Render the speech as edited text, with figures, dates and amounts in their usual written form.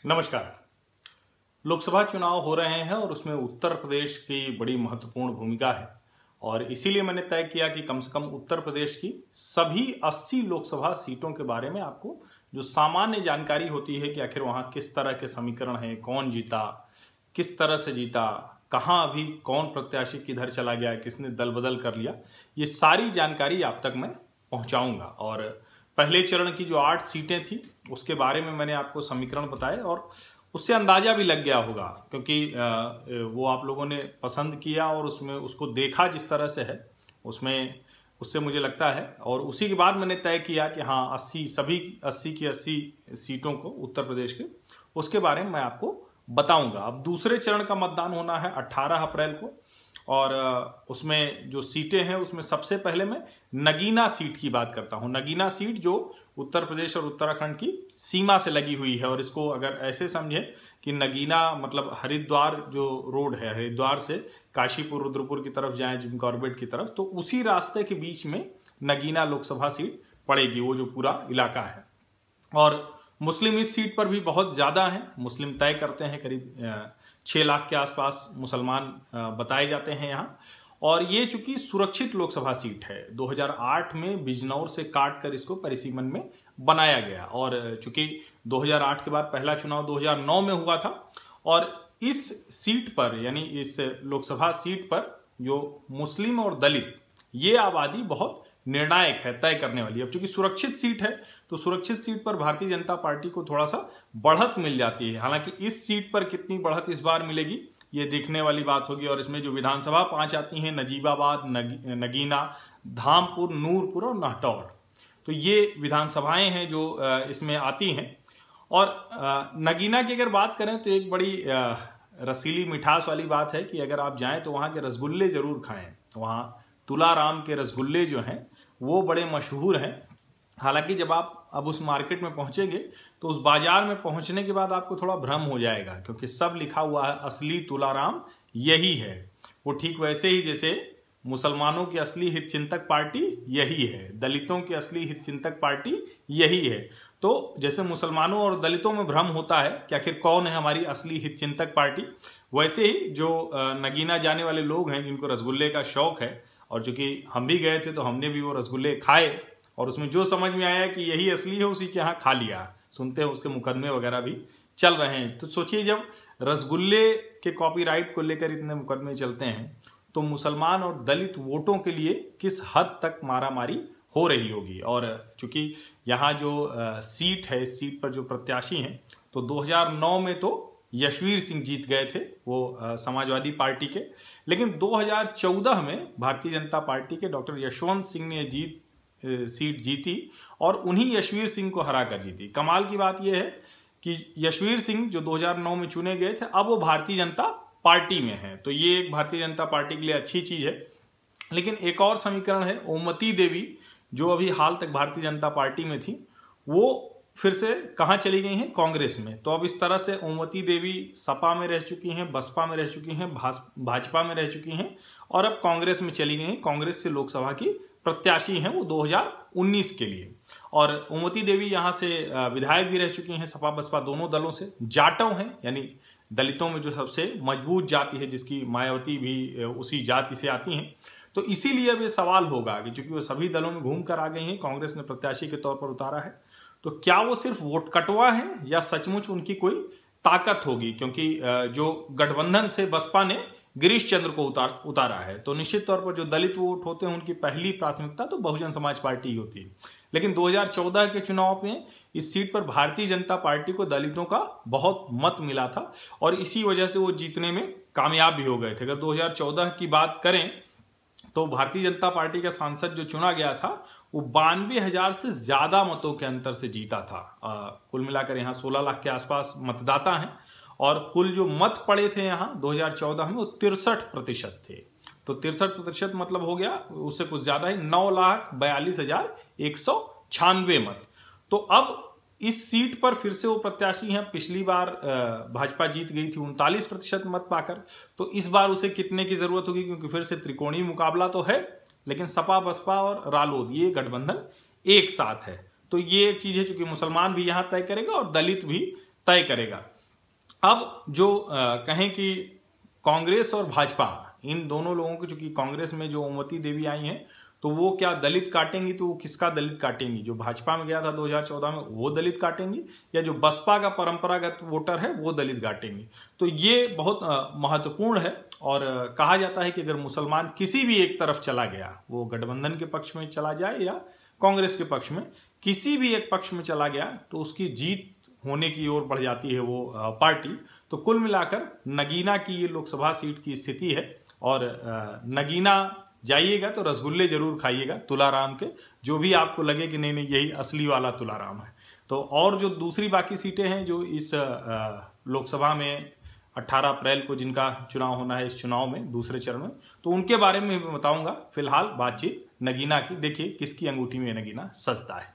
नमस्कार। लोकसभा चुनाव हो रहे हैं और उसमें उत्तर प्रदेश की बड़ी महत्वपूर्ण भूमिका है और इसीलिए मैंने तय किया कि कम से कम उत्तर प्रदेश की सभी 80 लोकसभा सीटों के बारे में आपको जो सामान्य जानकारी होती है कि आखिर वहां किस तरह के समीकरण हैं, कौन जीता, किस तरह से जीता, कहां अभी कौन प्रत्याशी किधर चला गया, किसने दल बदल कर लिया, ये सारी जानकारी आप तक मैं पहुंचाऊंगा। और पहले चरण की जो 8 सीटें थी उसके बारे में मैंने आपको समीकरण बताए और उससे अंदाजा भी लग गया होगा क्योंकि वो आप लोगों ने पसंद किया और उसमें उसको देखा जिस तरह से है उससे मुझे लगता है। और उसी के बाद मैंने तय किया कि हाँ 80 की 80 सीटों को उत्तर प्रदेश के उसके बारे में मैं आपको बताऊंगा। अब दूसरे चरण का मतदान होना है 18 अप्रैल को और उसमें जो सीटें हैं उसमें सबसे पहले मैं नगीना सीट की बात करता हूं। नगीना सीट जो उत्तर प्रदेश और उत्तराखंड की सीमा से लगी हुई है और इसको अगर ऐसे समझे कि नगीना मतलब हरिद्वार जो रोड है, हरिद्वार से काशीपुर रुद्रपुर की तरफ जाएं जिम कॉर्बेट की तरफ, तो उसी रास्ते के बीच में नगीना लोकसभा सीट पड़ेगी, वो जो पूरा इलाका है। और मुस्लिम इस सीट पर भी बहुत ज़्यादा हैं, मुस्लिम तय करते हैं, करीब 6 लाख के आसपास मुसलमान बताए जाते हैं यहाँ। और ये चूंकि सुरक्षित लोकसभा सीट है, 2008 में बिजनौर से काट कर इसको परिसीमन में बनाया गया और चूंकि 2008 के बाद पहला चुनाव 2009 में हुआ था और इस सीट पर यानी इस लोकसभा सीट पर जो मुस्लिम और दलित ये आबादी बहुत निर्णायक है, तय करने वाली। अब चूंकि सुरक्षित सीट है तो सुरक्षित सीट पर भारतीय जनता पार्टी को थोड़ा सा बढ़त मिल जाती है। हालांकि इस सीट पर कितनी बढ़त इस बार मिलेगी ये देखने वाली बात होगी। और इसमें जो विधानसभा 5 आती हैं, नजीबाबाद, नगीना, धामपुर, नूरपुर और नाहटौर, तो ये विधानसभाएं हैं जो इसमें आती हैं। और नगीना की अगर बात करें तो एक बड़ी रसीली मिठास वाली बात है कि अगर आप जाएं तो वहाँ के रसगुल्ले जरूर खाएं। वहाँ तुलाराम के रसगुल्ले जो हैं वो बड़े मशहूर हैं। हालांकि जब आप अब उस मार्केट में पहुंचेंगे तो उस बाजार में पहुंचने के बाद आपको थोड़ा भ्रम हो जाएगा क्योंकि सब लिखा हुआ है असली तुलाराम यही है। वो ठीक वैसे ही जैसे मुसलमानों की असली हितचिंतक पार्टी यही है, दलितों की असली हितचिंतक पार्टी यही है। तो जैसे मुसलमानों और दलितों में भ्रम होता है कि आखिर कौन है हमारी असली हितचिंतक पार्टी, वैसे ही जो नगीना जाने वाले लोग हैं जिनको रसगुल्ले का शौक है और चूंकि हम भी गए थे तो हमने भी वो रसगुल्ले खाए और उसमें जो समझ में आया कि यही असली है उसी के यहाँ खा लिया। सुनते हैं उसके मुकदमे वगैरह भी चल रहे हैं। तो सोचिए जब रसगुल्ले के कॉपीराइट को लेकर इतने मुकदमे चलते हैं तो मुसलमान और दलित वोटों के लिए किस हद तक मारामारी हो रही होगी। और चूंकि यहाँ जो सीट है, इस सीट पर जो प्रत्याशी हैं तो 2009 में तो यशवीर सिंह जीत गए थे, वो समाजवादी पार्टी के, लेकिन 2014 में भारतीय जनता पार्टी के डॉक्टर यशवंत सिंह ने सीट जीती और उन्हीं यशवीर सिंह को हरा कर जीती। कमाल की बात यह है कि यशवीर सिंह जो 2009 में चुने गए थे अब वो भारतीय जनता पार्टी में हैं, तो ये एक भारतीय जनता पार्टी के लिए अच्छी चीज है। लेकिन एक और समीकरण है, ओमवती देवी जो अभी हाल तक भारतीय जनता पार्टी में थी वो फिर से कहाँ चली गई हैं, कांग्रेस में। तो अब इस तरह से ओमवती देवी सपा में रह चुकी हैं, बसपा में रह चुकी हैं, भाजपा में रह चुकी हैं और अब कांग्रेस में चली गई हैं। कांग्रेस से लोकसभा की प्रत्याशी हैं वो 2019 के लिए। और ओमवती देवी यहाँ से विधायक भी रह चुकी हैं, सपा बसपा दोनों दलों से। जाटव हैं यानी दलितों में जो सबसे मजबूत जाति है जिसकी मायावती भी उसी जाति से आती हैं। तो इसीलिए अब ये सवाल होगा कि चूंकि वो सभी दलों में घूम कर आ गई हैं, कांग्रेस ने प्रत्याशी के तौर पर उतारा है, तो क्या वो सिर्फ वोट कटवा है या सचमुच उनकी कोई ताकत होगी। क्योंकि जो गठबंधन से बसपा ने गिरीश चंद्र को उतारा है तो निश्चित तौर पर जो दलित वोट होते हैं उनकी पहली प्राथमिकता तो बहुजन समाज पार्टी ही होती है। लेकिन 2014 के चुनाव में इस सीट पर भारतीय जनता पार्टी को दलितों का बहुत मत मिला था और इसी वजह से वो जीतने में कामयाब भी हो गए थे। अगर 2014 की बात करें तो भारतीय जनता पार्टी का सांसद जो चुना गया था वो 92,000 से ज्यादा मतों के अंतर से जीता था। कुल मिलाकर यहाँ 16 लाख के आसपास मतदाता हैं और कुल जो मत पड़े थे यहाँ 2014 में वो 63% थे। तो 63% मतलब हो गया उससे कुछ ज्यादा ही 9,42,196 मत। तो अब इस सीट पर फिर से वो प्रत्याशी हैं, पिछली बार भाजपा जीत गई थी 39% मत पाकर, तो इस बार उसे कितने की जरूरत होगी क्योंकि फिर से त्रिकोणीय मुकाबला तो है, लेकिन सपा बसपा और रालोद ये गठबंधन एक साथ है। तो ये एक चीज है, चूंकि मुसलमान भी यहां तय करेगा और दलित भी तय करेगा। अब जो कहें कि कांग्रेस और भाजपा, इन दोनों लोगों को, चूंकि कांग्रेस में जो ओमवती देवी आई हैं तो वो क्या दलित काटेंगी, तो वो किसका दलित काटेंगी? जो भाजपा में गया था 2014 में वो दलित काटेंगी, या जो बसपा का परंपरागत वोटर है वो दलित काटेंगी? तो ये बहुत महत्वपूर्ण है। और कहा जाता है कि अगर मुसलमान किसी भी एक तरफ चला गया, वो गठबंधन के पक्ष में चला जाए या कांग्रेस के पक्ष में, किसी भी एक पक्ष में चला गया तो उसकी जीत होने की ओर बढ़ जाती है वो पार्टी। तो कुल मिलाकर नगीना की ये लोकसभा सीट की स्थिति है। और नगीना जाइएगा तो रसगुल्ले जरूर खाइएगा तुलाराम के, जो भी आपको लगे कि नहीं नहीं यही असली वाला तुलाराम है। तो और जो दूसरी बाकी सीटें हैं जो इस लोकसभा में 18 अप्रैल को जिनका चुनाव होना है, इस चुनाव में दूसरे चरण में, तो उनके बारे में मैं बताऊंगा। फिलहाल बातचीत नगीना की, देखिए किसकी अंगूठी में नगीना सजता है।